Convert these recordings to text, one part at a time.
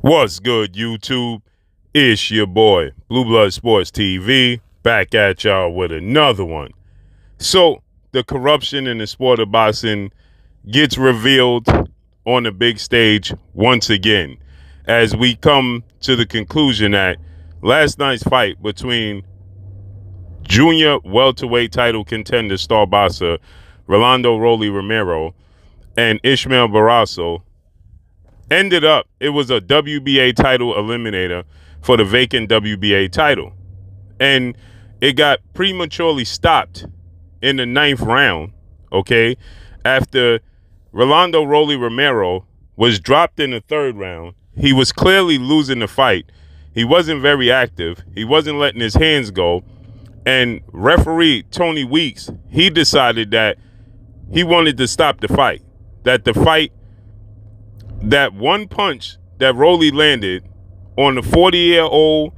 What's good, YouTube? It's your boy, Blue Blood Sports TV, back at y'all with another one. So, the corruption in the sport of boxing gets revealed on the big stage once again, as we come to the conclusion that last night's fight between junior welterweight title contender star boxer Rolando "Rolly" Romero and Ishmael Barrasso ended up, it was a WBA title eliminator for the vacant WBA title. And it got prematurely stopped in the 9th round, okay, after Rolando "Rolly" Romero was dropped in the 3rd round. He was clearly losing the fight. He wasn't very active. He wasn't letting his hands go. And referee Tony Weeks, he decided that he wanted to stop the fight. That one punch that Rolly landed on the 40-year-old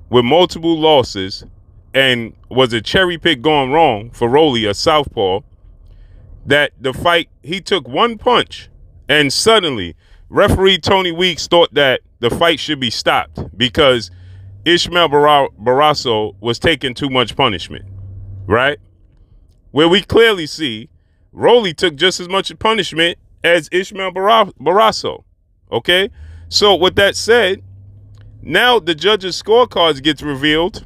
with multiple losses and was a cherry pick gone wrong for Rolly, a southpaw, that the fight, he took one punch and suddenly referee Tony Weeks thought that the fight should be stopped because Ishmael Barrasso was taking too much punishment, right? Where we clearly see Rolly took just as much punishment as Ishmael Barrasso, okay? So with that said, now the judges' scorecards gets revealed,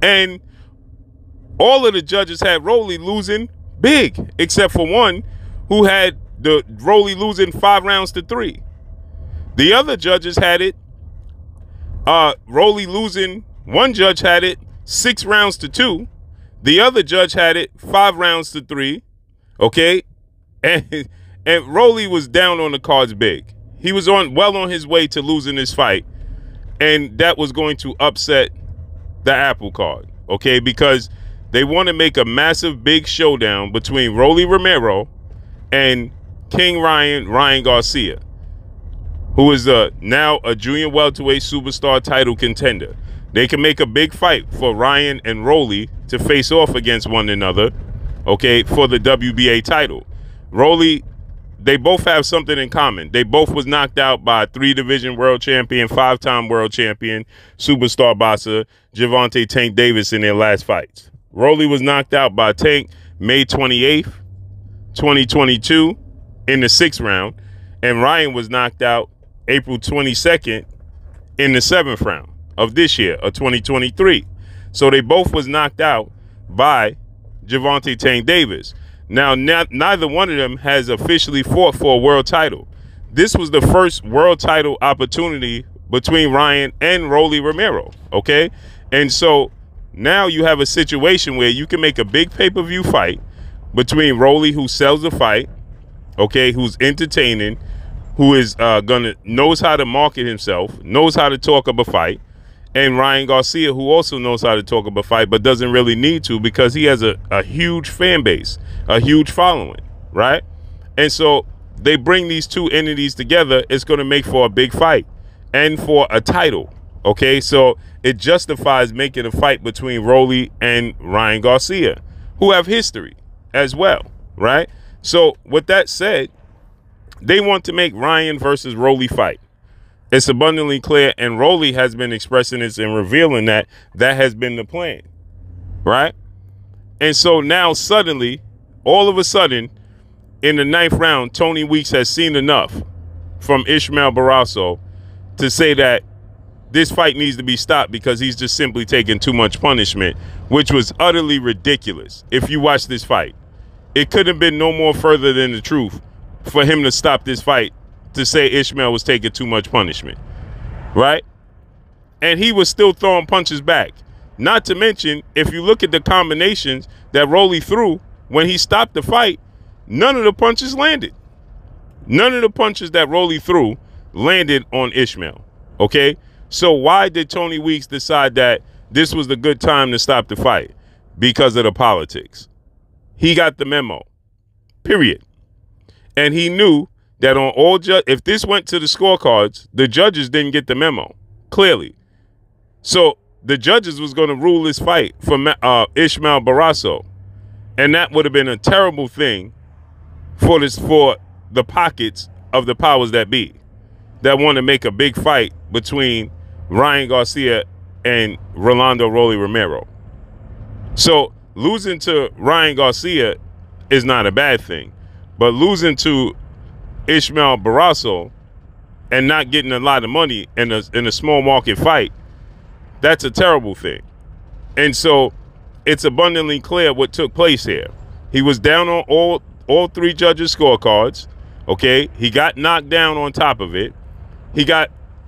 and all of the judges had Rolly losing big, except for one who had the Rolly losing 5 rounds to 3. The other judges had it Rolly losing, one judge had it 6 rounds to 2. The other judge had it 5 rounds to 3, okay? And Rolly was down on the cards big. He was well on his way to losing this fight, and that was going to upset the apple card, okay? Because they want to make a massive big showdown between Rolly Romero and King Ryan Garcia, who is now a junior welterweight superstar title contender. They can make a big fight for Ryan and Rolly to face off against one another, okay, for the WBA title. Rolly, they both have something in common. They both was knocked out by 3-division world champion, 5-time world champion, superstar boxer Gervonta "Tank" Davis in their last fights. Rolly was knocked out by Tank May 28th, 2022 in the 6th round, and Ryan was knocked out April 22nd in the 7th round of this year, of 2023. So they both was knocked out by Gervonta "Tank" Davis. Now, neither one of them has officially fought for a world title. This was the first world title opportunity between Ryan and Rolly Romero, okay? And so now you have a situation where you can make a big pay-per-view fight between Rolly, who sells the fight, okay, who's entertaining, who is knows how to market himself, knows how to talk up a fight, and Ryan Garcia, who also knows how to talk up a fight but doesn't really need to because he has a huge fan base, a huge following, right? And so they bring these two entities together. It's going to make for a big fight and for a title, okay? So it justifies making a fight between Rolly and Ryan Garcia, who have history as well, right? So with that said, they want to make Ryan versus Rolly fight. It's abundantly clear, and Rolly has been expressing this and revealing that has been the plan, right? And so now suddenly, all of a sudden, in the 9th round, Tony Weeks has seen enough from Ishmael Barrasso to say that this fight needs to be stopped because he's just simply taking too much punishment, which was utterly ridiculous. If you watch this fight, it could have been no more further than the truth for him to stop this fight, to say Ishmael was taking too much punishment, right? And he was still throwing punches back. Not to mention, if you look at the combinations that Rolly threw when he stopped the fight, none of the punches landed. None of the punches that Rolly threw landed on Ishmael, okay? So why did Tony Weeks decide that this was the good time to stop the fight? Because of the politics. He got the memo, period. And he knew that on all if this went to the scorecards, the judges didn't get the memo, clearly. So the judges was going to rule this fight for Ishmael Barrasso, and that would have been a terrible thing for the pockets of the powers that be. that want to make a big fight between Ryan Garcia and Rolando Rolly Romero. So losing to Ryan Garcia is not a bad thing, but losing to Ishmael Barrasso and not getting a lot of money in a small market fight, that's a terrible thing. And so it's abundantly clear what took place here. He was down on all three judges' scorecards. Okay, he got knocked down on top of it.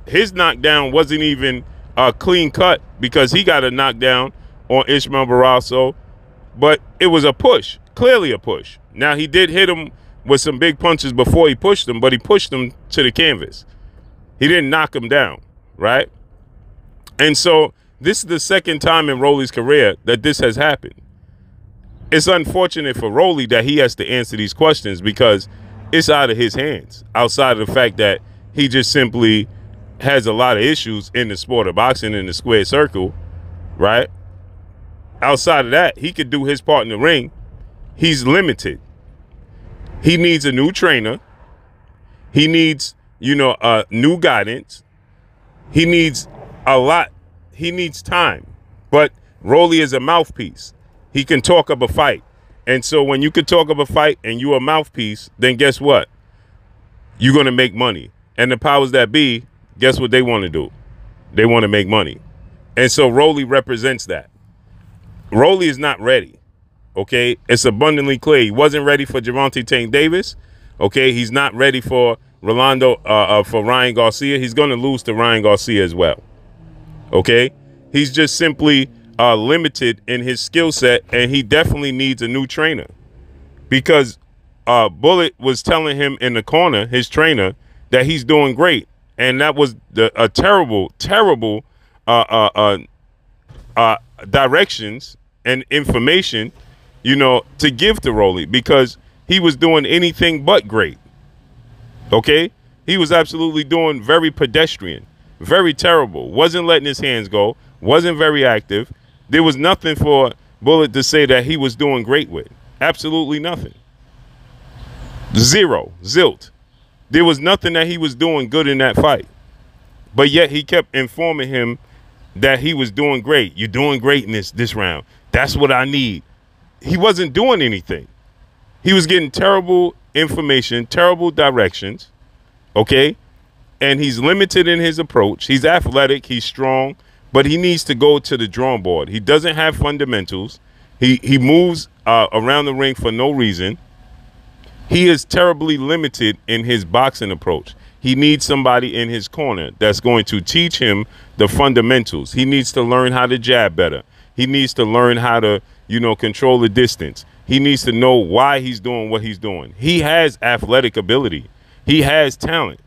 His knockdown wasn't even a clean cut because he got a knockdown on Ishmael Barrasso, but it was a push, clearly a push. Now, he did hit him with some big punches before he pushed him, but he pushed him to the canvas. He didn't knock him down, right? And so this is the second time in Rolly's career that this has happened. It's unfortunate for Rolly that he has to answer these questions because it's out of his hands, outside of the fact that he just simply has a lot of issues in the sport of boxing in the square circle, right? Outside of that, he could do his part in the ring. He's limited. He needs a new trainer. He needs, new guidance. He needs a lot. He needs time. But Rolly is a mouthpiece. He can talk up a fight. And so when you can talk up a fight and you're a mouthpiece, then guess what? You're going to make money. And the powers that be, guess what they want to do? They want to make money. And so Rolly represents that. Rolly is not ready. Okay, it's abundantly clear. He wasn't ready for Gervonta Tank Davis. Okay, he's not ready for for Ryan Garcia. He's going to lose to Ryan Garcia as well. Okay, he's just simply limited in his skill set, and he definitely needs a new trainer because Bullet was telling him in the corner, his trainer, that he's doing great, and that was a terrible directions and information, to give to Rolly because he was doing anything but great. Okay? He was absolutely doing very pedestrian, very terrible, wasn't letting his hands go, wasn't very active. There was nothing for Bullet to say that he was doing great with. Absolutely nothing. Zero. Zilt. There was nothing that he was doing good in that fight. But yet he kept informing him that he was doing great. You're doing great in this round. That's what I need. He wasn't doing anything. He was getting terrible information, terrible directions, okay? And he's limited in his approach. He's athletic, he's strong, but he needs to go to the drawing board. He doesn't have fundamentals. He moves around the ring for no reason. He is terribly limited in his boxing approach. He needs somebody in his corner that's going to teach him the fundamentals. He needs to learn how to jab better. He needs to learn how to, control the distance. He needs to know why he's doing what he's doing. He has athletic ability. He has talent.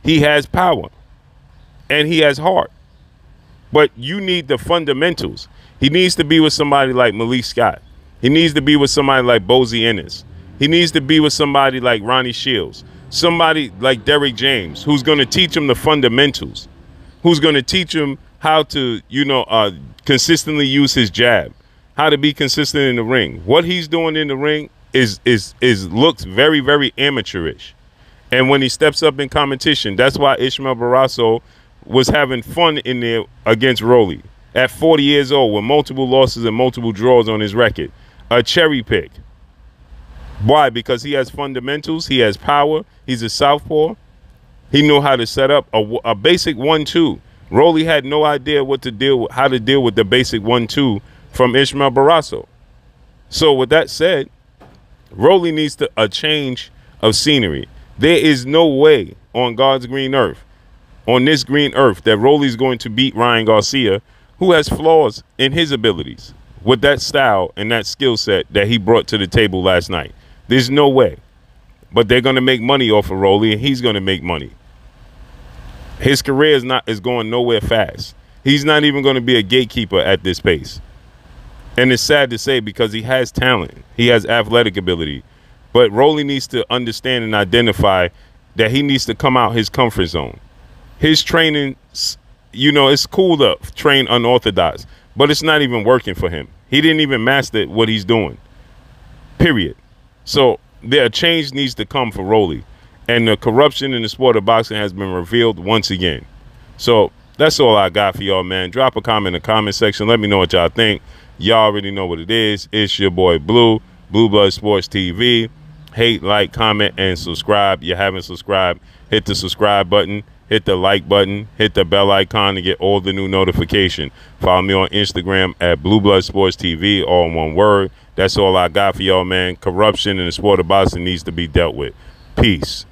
He has power. And he has heart. But you need the fundamentals. He needs to be with somebody like Malik Scott. He needs to be with somebody like Bozy Ennis. He needs to be with somebody like Ronnie Shields. Somebody like Derrick James, who's going to teach him the fundamentals. Who's going to teach him how to, consistently use his jab. How to be consistent in the ring. What he's doing in the ring is looks very, very amateurish. And when he steps up in competition, that's why Ishmael Barrasso was having fun in there against Rolly at 40 years old with multiple losses and multiple draws on his record. A cherry pick. Why? Because he has fundamentals. He has power. He's a southpaw. He knew how to set up a basic 1-2. Rolly had no idea how to deal with the basic 1-2 from Ishmael Barrasso. So with that said, Rolly needs a change of scenery. There is no way on God's green earth, on this green earth, that Rolly's going to beat Ryan Garcia, who has flaws in his abilities, with that style and that skill set that he brought to the table last night. There's no way. But they're going to make money off of Rolly, and he's going to make money. His career is going nowhere fast. He's not even going to be a gatekeeper at this pace. And it's sad to say because he has talent. He has athletic ability. But Rolly needs to understand and identify that he needs to come out his comfort zone. His training, it's cool to train unorthodox, but it's not even working for him. He didn't even master what he's doing, period. So a change needs to come for Rolly. And the corruption in the sport of boxing has been revealed once again. So that's all I got for y'all, man. Drop a comment in the comment section. Let me know what y'all think. Y'all already know what it is. It's your boy Blue Blood Sports TV. Hate, like, comment, and subscribe. You haven't subscribed, hit the subscribe button, hit the like button, hit the bell icon to get all the new notification. Follow me on Instagram at Blue Blood Sports TV, all in one word. That's all I got for y'all, man. Corruption in the sport of boxing needs to be dealt with. Peace.